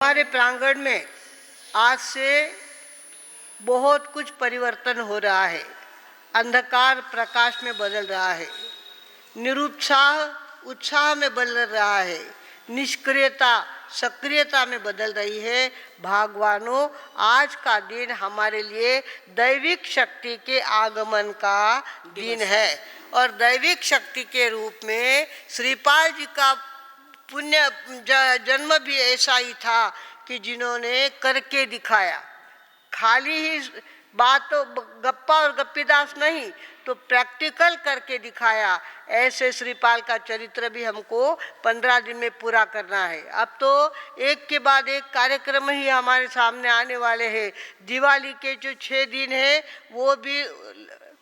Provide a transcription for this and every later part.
हमारे प्रांगण में आज से बहुत कुछ परिवर्तन हो रहा है। अंधकार प्रकाश में बदल रहा है, निरुत्साह उत्साह में बदल रहा है, निष्क्रियता सक्रियता में बदल रही है। भगवानों, आज का दिन हमारे लिए दैविक शक्ति के आगमन का दिन है और दैविक शक्ति के रूप में श्रीपाल जी का पुण्य जन्म भी ऐसा ही था कि जिन्होंने करके दिखाया। खाली ही बातों गप्पा और गप्पीदास नहीं, तो प्रैक्टिकल करके दिखाया। ऐसे श्रीपाल का चरित्र भी हमको 15 दिन में पूरा करना है। अब तो एक के बाद एक कार्यक्रम ही हमारे सामने आने वाले हैं। दिवाली के जो 6 दिन है वो भी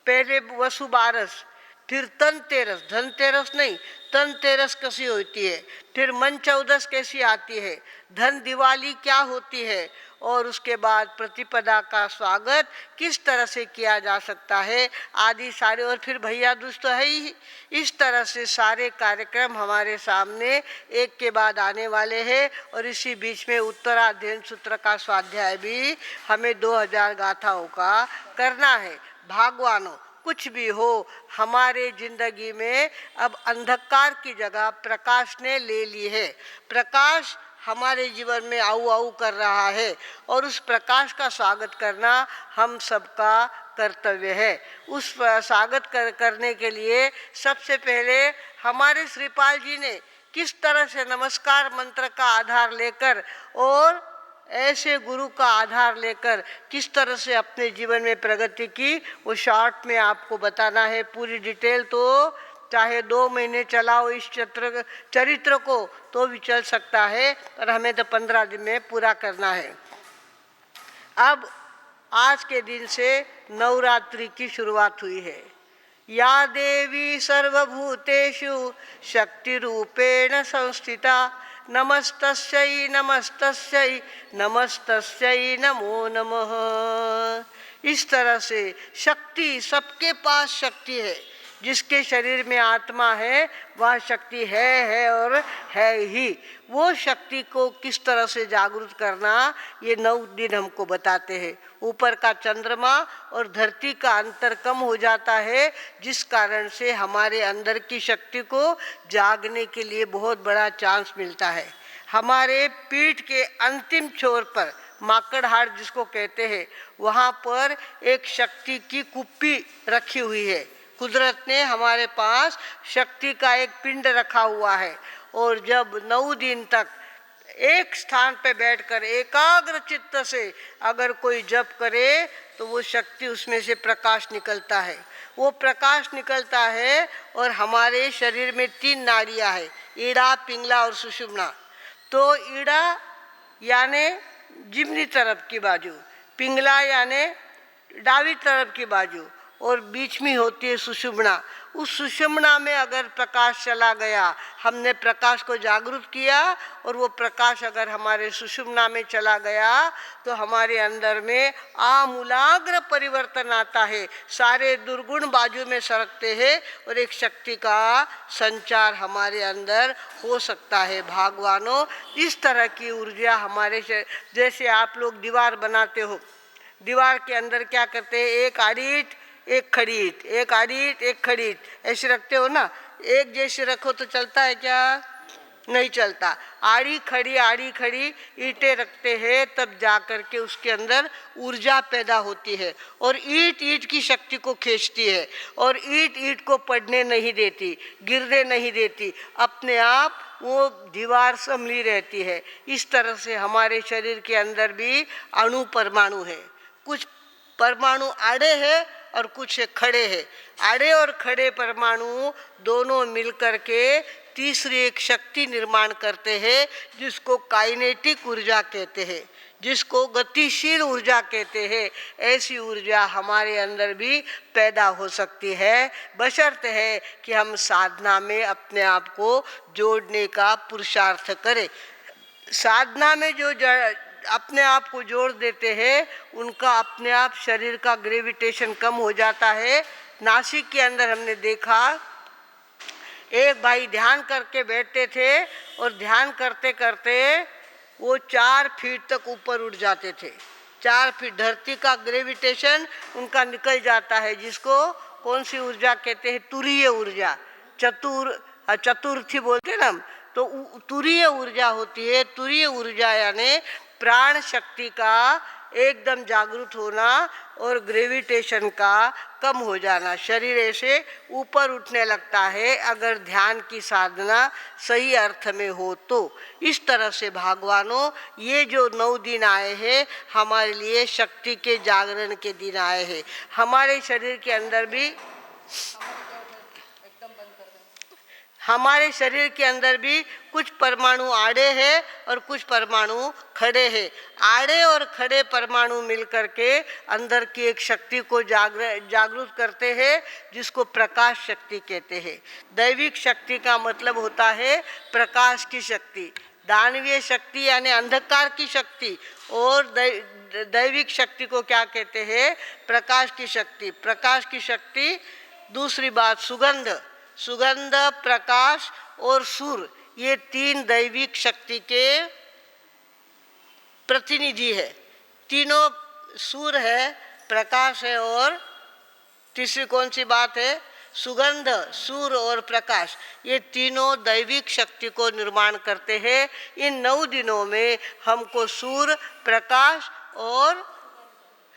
पहले वसुबारस, फिर धनतेरस, धनतेरस नहीं धनतेरस कैसी होती है, फिर मन चौदस कैसी आती है, धन दिवाली क्या होती है, और उसके बाद प्रतिपदा का स्वागत किस तरह से किया जा सकता है आदि सारे, और फिर भैया दूज तो है ही। इस तरह से सारे कार्यक्रम हमारे सामने एक के बाद आने वाले हैं। और इसी बीच में उत्तराध्ययन सूत्र का स्वाध्याय भी हमें 2000 गाथाओं का करना है। भगवानों, कुछ भी हो, हमारे जिंदगी में अब अंधकार की जगह प्रकाश ने ले ली है। प्रकाश हमारे जीवन में आऊ आऊ कर रहा है और उस प्रकाश का स्वागत करना हम सबका कर्तव्य है। उस स्वागत करने के लिए सबसे पहले हमारे श्रीपाल जी ने किस तरह से नमस्कार मंत्र का आधार लेकर और ऐसे गुरु का आधार लेकर किस तरह से अपने जीवन में प्रगति की, वो शॉर्ट में आपको बताना है। पूरी डिटेल तो चाहे 2 महीने चलाओ इस चरित्र को तो भी चल सकता है, और हमें तो 15 दिन में पूरा करना है। अब आज के दिन से नवरात्रि की शुरुआत हुई है। या देवी सर्वभूतेषु शक्ति रूपेण संस्थिता नमस्तस्यै नमस्तस्यै नमस्तस्यै नमो नमः। इस तरह से शक्ति, सबके पास शक्ति है। जिसके शरीर में आत्मा है वह शक्ति है और है ही। वो शक्ति को किस तरह से जागृत करना, ये 9 दिन हमको बताते हैं। ऊपर का चंद्रमा और धरती का अंतर कम हो जाता है, जिस कारण से हमारे अंदर की शक्ति को जागने के लिए बहुत बड़ा चांस मिलता है। हमारे पीठ के अंतिम छोर पर माकड़हाड़ जिसको कहते हैं, वहाँ पर एक शक्ति की कुप्पी रखी हुई है। कुदरत ने हमारे पास शक्ति का एक पिंड रखा हुआ है, और जब 9 दिन तक एक स्थान पर बैठकर एकाग्र चित्त से अगर कोई जप करे तो वो शक्ति, उसमें से प्रकाश निकलता है। वो प्रकाश निकलता है और हमारे शरीर में 3 नाड़ियाँ हैं, ईड़ा, पिंगला और सुषुम्ना। तो ईड़ा यानी जिम्नी तरफ की बाजू, पिंगला यानी डावी तरफ की बाजू, और बीच में होती है सुषुम्ना। उस सुषुम्ना में अगर प्रकाश चला गया, हमने प्रकाश को जागृत किया और वो प्रकाश अगर हमारे सुषुम्ना में चला गया तो हमारे अंदर में आमूलाग्र परिवर्तन आता है। सारे दुर्गुण बाजू में सरकते हैं और एक शक्ति का संचार हमारे अंदर हो सकता है। भगवानों, इस तरह की ऊर्जा हमारे जैसे आप लोग दीवार बनाते हो, दीवार के अंदर क्या करते हैं, एक आड़ी ईंट एक खड़ी ईंट, एक आड़ी ईंट एक खड़ी ईंट, ऐसे रखते हो ना। एक जैसे रखो तो चलता है क्या? नहीं चलता। आड़ी खड़ी ईंटें रखते हैं, तब जा कर के उसके अंदर ऊर्जा पैदा होती है और ईंट ईंट की शक्ति को खींचती है और ईंट ईंट को पड़ने नहीं देती, गिरने नहीं देती, अपने आप वो दीवार संभली रहती है। इस तरह से हमारे शरीर के अंदर भी अणु परमाणु है। कुछ परमाणु आड़े हैं और कुछ खड़े हैं। आड़े और खड़े परमाणु दोनों मिलकर के तीसरी एक शक्ति निर्माण करते हैं, जिसको काइनेटिक ऊर्जा कहते हैं, जिसको गतिशील ऊर्जा कहते हैं। ऐसी ऊर्जा हमारे अंदर भी पैदा हो सकती है, बशर्ते है कि हम साधना में अपने आप को जोड़ने का पुरुषार्थ करें। साधना में जो अपने आप को जोड़ देते हैं, उनका अपने आप शरीर का ग्रेविटेशन कम हो जाता है। नासिक के अंदर हमने देखा, एक भाई ध्यान करके बैठते थे और ध्यान करते करते वो 4 फीट तक ऊपर उठ जाते थे। 4 फीट धरती का ग्रेविटेशन उनका निकल जाता है, जिसको कौन सी ऊर्जा कहते हैं? तुरीय ऊर्जा, चतुर्थी बोलते हैं ना हम, तो तुरीय ऊर्जा होती है। तुरीय ऊर्जा यानी प्राण शक्ति का एकदम जागृत होना और ग्रेविटेशन का कम हो जाना, शरीर ऐसे ऊपर उठने लगता है अगर ध्यान की साधना सही अर्थ में हो तो। इस तरह से भगवानों, ये जो 9 दिन आए हैं हमारे लिए शक्ति के जागरण के दिन आए हैं। हमारे शरीर के अंदर भी कुछ परमाणु आड़े हैं और कुछ परमाणु खड़े हैं। आड़े और खड़े परमाणु मिलकर के अंदर की एक शक्ति को जागृत करते हैं, जिसको प्रकाश शक्ति कहते हैं। दैविक शक्ति का मतलब होता है प्रकाश की शक्ति। दानवीय शक्ति यानी अंधकार की शक्ति, और दैविक शक्ति को क्या कहते हैं? प्रकाश की शक्ति। प्रकाश की शक्ति, दूसरी बात सुगंध, प्रकाश और सुर, ये 3 दैविक शक्ति के प्रतिनिधि है। तीनों सुर है, प्रकाश है, और तीसरी कौन सी बात है? सुगंध, सुर और प्रकाश। ये तीनों दैविक शक्ति को निर्माण करते हैं। इन 9 दिनों में हमको सुर, प्रकाश और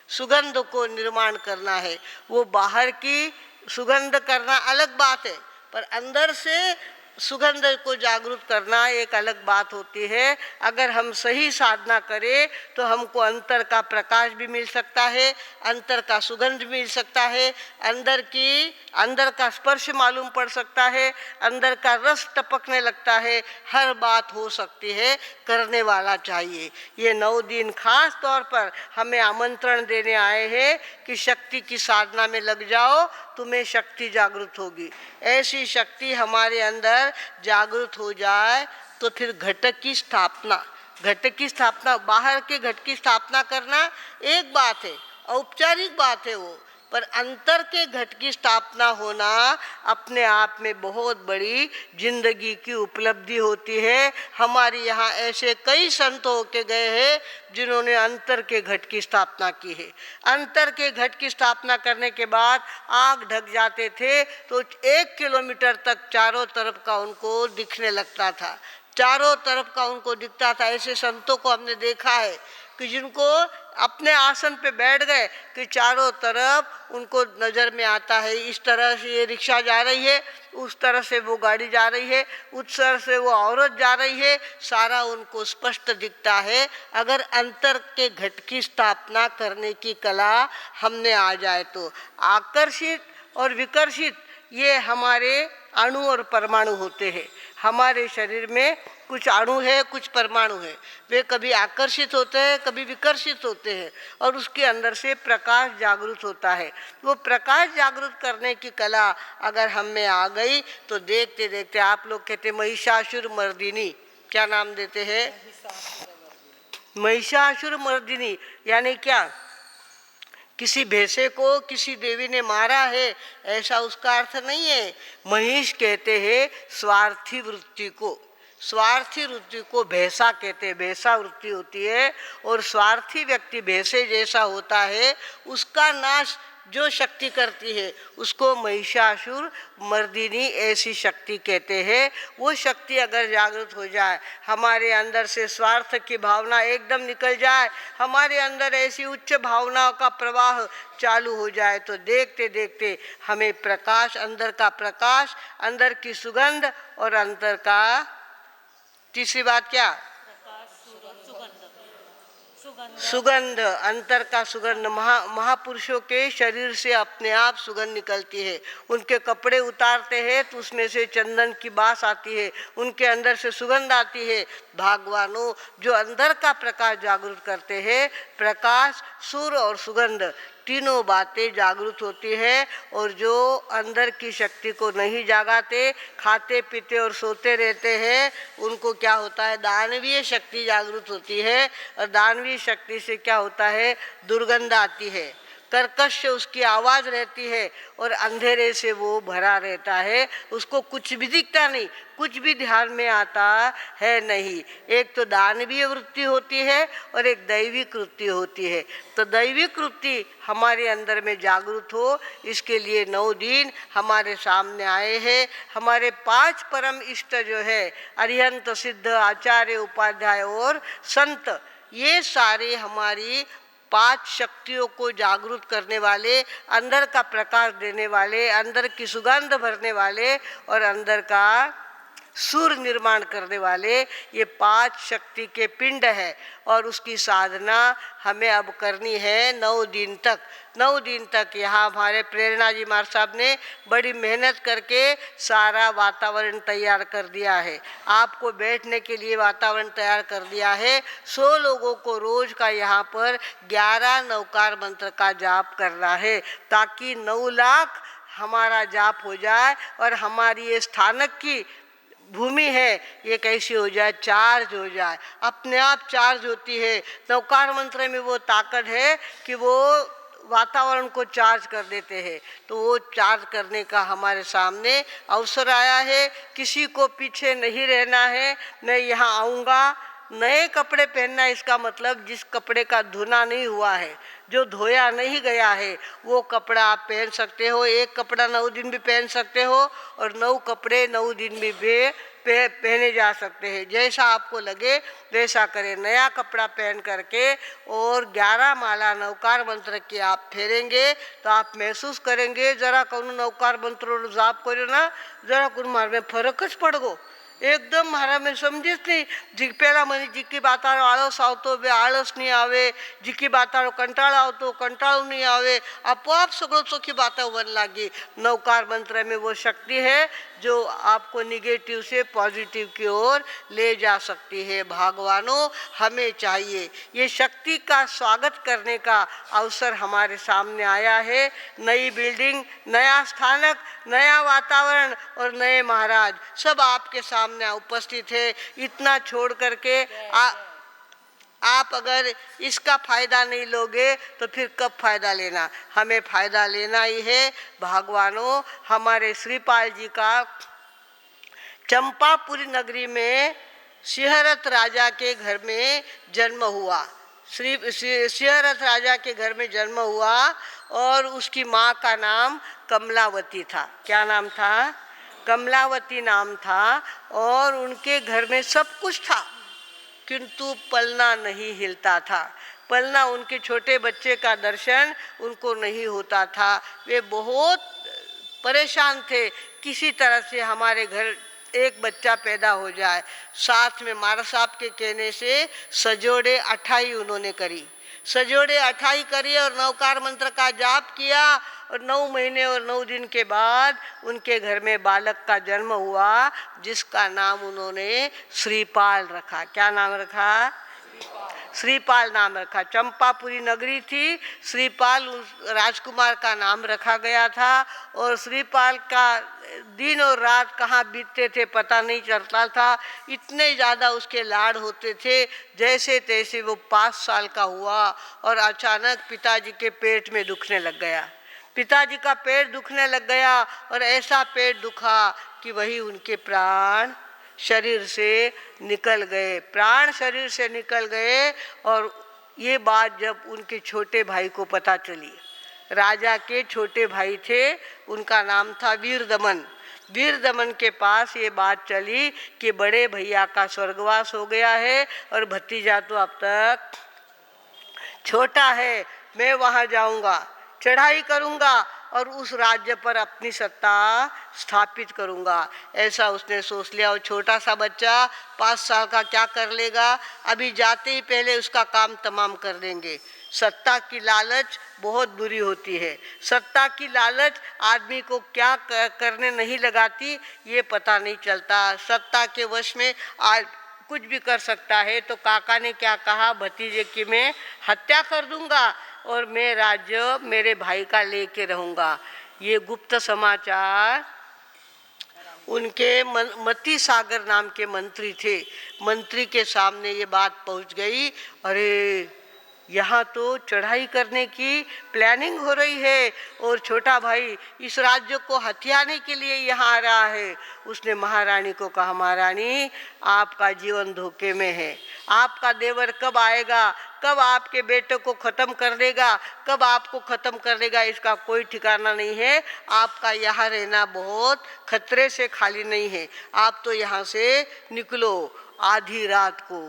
सुगंध को निर्माण करना है। वो बाहर की सुगंध करना अलग बात है, पर अंदर से सुगंध को जागृत करना एक अलग बात होती है। अगर हम सही साधना करें तो हमको अंतर का प्रकाश भी मिल सकता है, अंतर का सुगंध मिल सकता है, अंदर का स्पर्श मालूम पड़ सकता है, अंदर का रस टपकने लगता है। हर बात हो सकती है, करने वाला चाहिए। ये 9 दिन खास तौर पर हमें आमंत्रण देने आए हैं कि शक्ति की साधना में लग जाओ, तुम्हें शक्ति जागृत होगी। ऐसी शक्ति हमारे अंदर जागृत हो जाए तो फिर घट की स्थापना, बाहर के घट की स्थापना करना एक बात है, औपचारिक बात है वो, पर अंतर के घट की स्थापना होना अपने आप में बहुत बड़ी जिंदगी की उपलब्धि होती है। हमारे यहाँ ऐसे कई संत होके गए हैं जिन्होंने अंतर के घट की स्थापना की है। अंतर के घट की स्थापना करने के बाद आँख ढक जाते थे तो 1 किलोमीटर तक चारों तरफ का उनको दिखने लगता था, चारों तरफ का उनको दिखता था। ऐसे संतों को हमने देखा है कि जिनको अपने आसन पे बैठ गए कि चारों तरफ उनको नज़र में आता है, इस तरह से ये रिक्शा जा रही है, उस तरह से वो गाड़ी जा रही है, उस तरह से वो औरत जा रही है, सारा उनको स्पष्ट दिखता है। अगर अंतर के घट की स्थापना करने की कला हमने आ जाए तो आकर्षित और विकर्षित ये हमारे अणु और परमाणु होते हैं। हमारे शरीर में कुछ अणु है, कुछ परमाणु है, वे कभी आकर्षित होते हैं, कभी विकर्षित होते हैं, और उसके अंदर से प्रकाश जागृत होता है। वो प्रकाश जागृत करने की कला अगर हम में आ गई तो देखते देखते, आप लोग कहते महिषासुर मर्दिनी, क्या नाम देते हैं? महिषासुर मर्दिनी यानी क्या? किसी भैंसे को किसी देवी ने मारा है, ऐसा उसका अर्थ नहीं है। महिष कहते हैं स्वार्थी वृत्ति को, स्वार्थी वृत्ति को भैंसा कहते हैं, भैंसा वृत्ति होती है। और स्वार्थी व्यक्ति भैंसे जैसा होता है, उसका नाश जो शक्ति करती है उसको महिषासुर मर्दिनी ऐसी शक्ति कहते हैं। वो शक्ति अगर जागृत हो जाए, हमारे अंदर से स्वार्थ की भावना एकदम निकल जाए, हमारे अंदर ऐसी उच्च भावनाओं का प्रवाह चालू हो जाए, तो देखते देखते हमें प्रकाश, अंदर का प्रकाश, अंदर की सुगंध और अंदर का, तीसरी बात क्या? सुगंध, अंतर का सुगंध। महापुरुषों के शरीर से अपने आप सुगंध निकलती है। उनके कपड़े उतारते हैं तो उसमें से चंदन की बास आती है, उनके अंदर से सुगंध आती है। भगवानों, जो अंदर का प्रकाश जागृत करते हैं, प्रकाश, सुर और सुगंध, तीनों बातें जागृत होती है। और जो अंदर की शक्ति को नहीं जागाते, खाते पीते और सोते रहते हैं, उनको क्या होता है? दानवीय शक्ति जागृत होती है। और दानवीय शक्ति से क्या होता है? दुर्गंध आती है। कर्कश से उसकी आवाज़ रहती है और अंधेरे से वो भरा रहता है, उसको कुछ भी दिखता नहीं, कुछ भी ध्यान में आता है नहीं। एक तो दानवीय वृत्ति होती है और एक दैविक वृत्ति होती है। तो दैविक वृत्ति हमारे अंदर में जागृत हो, इसके लिए 9 दिन हमारे सामने आए हैं। हमारे 5 परम इष्ट जो है अरिहंत, सिद्ध, आचार्य, उपाध्याय और संत, ये सारे हमारी 5 शक्तियों को जागृत करने वाले, अंदर का प्रकाश देने वाले, अंदर की सुगंध भरने वाले और अंदर का सूर्य निर्माण करने वाले, ये 5 शक्ति के पिंड है। और उसकी साधना हमें अब करनी है 9 दिन तक। 9 दिन तक यहाँ हमारे प्रेरणा जी महाराज साहब ने बड़ी मेहनत करके सारा वातावरण तैयार कर दिया है, आपको बैठने के लिए वातावरण तैयार कर दिया है। 100 लोगों को रोज का यहाँ पर 11 नवकार मंत्र का जाप करना है, ताकि 9 लाख हमारा जाप हो जाए और हमारी ये स्थानक की भूमि है ये कैसी हो जाए, चार्ज हो जाए, अपने आप चार्ज होती है। नवकार मंत्र में वो ताकत है कि वो वातावरण को चार्ज कर देते हैं। तो वो चार्ज करने का हमारे सामने अवसर आया है। किसी को पीछे नहीं रहना है। मैं यहाँ आऊँगा, नए कपड़े पहनना, इसका मतलब जिस कपड़े का धुना नहीं हुआ है, जो धोया नहीं गया है, वो कपड़ा आप पहन सकते हो। एक कपड़ा 9 दिन भी पहन सकते हो और 9 कपड़े 9 दिन में भी पहने जा सकते हैं। जैसा आपको लगे वैसा करें। नया कपड़ा पहन करके और 11 माला नवकार मंत्र की आप फेरेंगे तो आप महसूस करेंगे, जरा कौन नवकार मंत्र जाप करो ना, जरा कौन मार में फरक पड़ गो एकदम मारा में समझे नहीं। जी पेला मनी जीकी बातारो आळस आवतो बे आळस नहीं आवे, जीकी बातारो कंटाळो आवतो कंटाळो नहीं आवे, आपोआप सगळं चोखी बातें बन लागी। नवकार मंत्र में वो शक्ति है जो आपको निगेटिव से पॉजिटिव की ओर ले जा सकती है। भगवानों, हमें चाहिए ये शक्ति का स्वागत करने का अवसर हमारे सामने आया है। नई बिल्डिंग, नया स्थानक, नया वातावरण और नए महाराज सब आपके सामने उपस्थित है। इतना छोड़ करके आप अगर इसका फायदा नहीं लोगे तो फिर कब फायदा लेना। हमें फायदा लेना ही है। भगवानों, हमारे श्रीपाल जी का चंपापुरी नगरी में सिंहरथ राजा के घर में जन्म हुआ। सिंहरथ राजा के घर में जन्म हुआ और उसकी माँ का नाम कमलावती था। क्या नाम था? कमलावती नाम था। और उनके घर में सब कुछ था, किंतु पलना नहीं हिलता था। पलना, उनके छोटे बच्चे का दर्शन उनको नहीं होता था। वे बहुत परेशान थे, किसी तरह से हमारे घर एक बच्चा पैदा हो जाए। साथ में महाराज साहब के कहने से सजोड़े 28 उन्होंने करी, सजोड़े 28 करी और नवकार मंत्र का जाप किया। और 9 महीने और 9 दिन के बाद उनके घर में बालक का जन्म हुआ, जिसका नाम उन्होंने श्रीपाल रखा। क्या नाम रखा? श्रीपाल नाम रखा। चंपापुरी नगरी थी, श्रीपाल उस राजकुमार का नाम रखा गया था। और श्रीपाल का दिन और रात कहाँ बीतते थे पता नहीं चलता था। इतने ज़्यादा उसके लाड होते थे। जैसे तैसे वो 5 साल का हुआ और अचानक पिताजी के पेट में दुखने लग गया। पिताजी का पेट दुखने लग गया और ऐसा पेट दुखा कि वही उनके प्राण शरीर से निकल गए। प्राण शरीर से निकल गए। और ये बात जब उनके छोटे भाई को पता चली, राजा के छोटे भाई थे, उनका नाम था वीरदमन। वीरदमन के पास ये बात चली कि बड़े भैया का स्वर्गवास हो गया है और भतीजा तो अब तक छोटा है। मैं वहाँ जाऊँगा, चढ़ाई करूँगा और उस राज्य पर अपनी सत्ता स्थापित करूँगा। ऐसा उसने सोच लिया। और छोटा सा बच्चा 5 साल का क्या कर लेगा? अभी जाते ही पहले उसका काम तमाम कर देंगे। सत्ता की लालच बहुत बुरी होती है। सत्ता की लालच आदमी को क्या करने नहीं लगाती ये पता नहीं चलता। सत्ता के वश में आज कुछ भी कर सकता है। तो काका ने क्या कहा, भतीजे की मैं हत्या कर दूंगा और मैं राज्य मेरे भाई का लेके रहूँगा। ये गुप्त समाचार उनके मती सागर नाम के मंत्री थे। मंत्री के सामने ये बात पहुँच गई। अरे यहाँ तो चढ़ाई करने की प्लानिंग हो रही है और छोटा भाई इस राज्य को हथियाने के लिए यहाँ आ रहा है। उसने महारानी को कहा, महारानी आपका जीवन धोखे में है, आपका देवर कब आएगा, कब आपके बेटे को ख़त्म कर देगा, कब आपको ख़त्म कर देगा, इसका कोई ठिकाना नहीं है। आपका यहाँ रहना बहुत खतरे से खाली नहीं है, आप तो यहाँ से निकलो। आधी रात को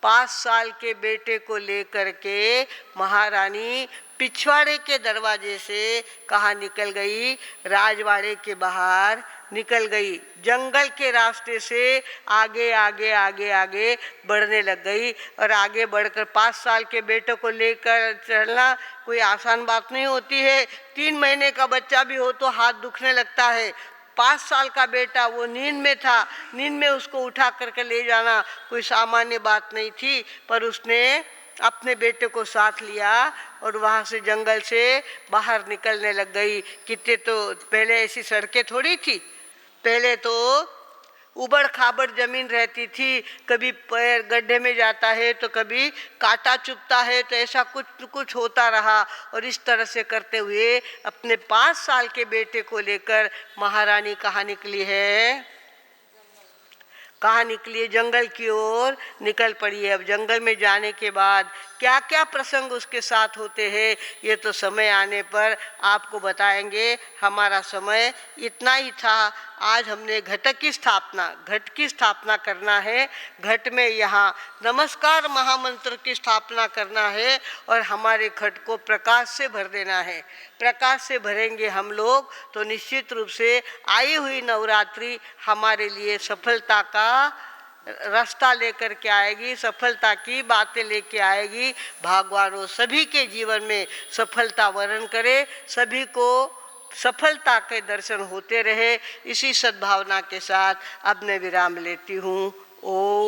5 साल के बेटे को लेकर के महारानी पिछवाड़े के दरवाजे से कहाँ निकल गई, राजवाड़े के बाहर निकल गई, जंगल के रास्ते से आगे आगे आगे आगे बढ़ने लग गई। और आगे बढ़कर 5 साल के बेटे को लेकर चलना कोई आसान बात नहीं होती है। 3 महीने का बच्चा भी हो तो हाथ दुखने लगता है। 5 साल का बेटा वो नींद में था, नींद में उसको उठा करके ले जाना कोई सामान्य बात नहीं थी। पर उसने अपने बेटे को साथ लिया और वहाँ से जंगल से बाहर निकलने लग गई। कितने तो पहले ऐसी सड़कें थोड़ी थी, पहले तो उबड़ खाबड़ जमीन रहती थी, कभी पैर गड्ढे में जाता है तो कभी कांटा चुभता है, तो ऐसा कुछ कुछ होता रहा। और इस तरह से करते हुए अपने 5 साल के बेटे को लेकर महारानी कहाँ निकली है, कहाँ निकली है, जंगल की ओर निकल पड़ी है। अब जंगल में जाने के बाद क्या क्या प्रसंग उसके साथ होते हैं ये तो समय आने पर आपको बताएंगे। हमारा समय इतना ही था। आज हमने घट की स्थापना करना है। घट में यहाँ नमस्कार महामंत्र की स्थापना करना है और हमारे घट को प्रकाश से भर देना है। प्रकाश से भरेंगे हम लोग तो निश्चित रूप से आई हुई नवरात्रि हमारे लिए सफलता का रास्ता लेकर के आएगी, सफलता की बातें लेके आएगी। भगवान सभी के जीवन में सफलता वरण करे, सभी को सफलता के दर्शन होते रहे। इसी सद्भावना के साथ अब मैं विराम लेती हूँ। ओम।